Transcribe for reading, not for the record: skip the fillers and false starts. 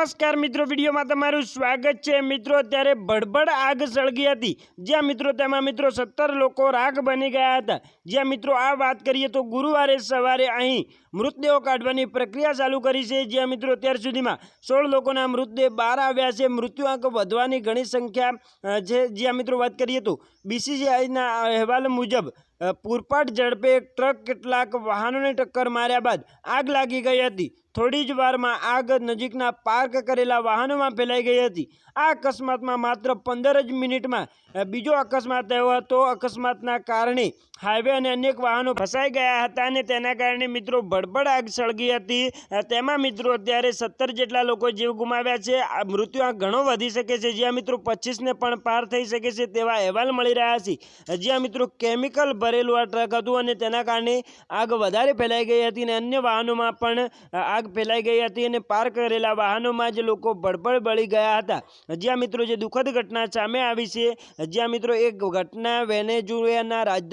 नमस्कार मित्रों, विडियो में तमारुं स्वागत है। मित्रों त्यारे भड़भड़ आग सळगी हती, ज्यां मित्रों तेमां मित्रों 17 लोको राख बनी गया हता। ज्यां मित्रों आ बात करिए तो गुरुवारे सवारे अहीं मृतदेहो काढवानी प्रक्रिया चालू करी छे। ज्यां मित्रों त्यार सुधीमां 16 लोकोना मृतदेह बहार आव्या छे। मृत्युआंक वधवानी घणी संख्या छे। ज्यां मित्रों बात करिए तो बीसीसीआईना अहेवाल मुजब पूरपाट झड़पे एक ट्रक કેટલાક વાહનોને ટક્કર માર્યા બાદ આગ લાગી ગઈ હતી। થોડી જ વારમાં આગ નજીકના પાર્ક કરેલા વાહનોમાં ફેલાઈ ગઈ હતી। આ અકસ્માતમાં માત્ર 15 જ મિનિટમાં બીજો અકસ્માત થયો હતો। અકસ્માતના કારણે હાઈવે અને અનેક વાહનો ફસાઈ ગયા હતા અને તેના કારણે મિત્રો ભડભડ આગ સળગી હતી। તેમાં મિત્રો અત્યારે 17 જેટલા લોકો જીવ ગુમાવ્યા છે। મૃત્યુઆંક ઘણો વધી શકે છે, જ્યાં મિત્રો 25 ને પણ પાર થઈ શકે છે તેવા અહેવાલ મળી રહ્યા છે। જ્યાં મિત્રો કેમિકલ ભરેલું આ ટ્રક હતું અને તેના કારણે આગ વધારે ફેલાઈ ગઈ હતી અને અન્ય વાહનોમાં પણ આગ ફેલાઈ ગઈ હતી અને પાર કરેલા વાહનોમાં જ લોકો ભડભડ બળી ગયા હતા। જ્યાં મિત્રો જે દુઃખદ ઘટના સામે આવી છે, જ્યાં મિત્રો એક ઘટના વેનેઝુએલાના રાજધાની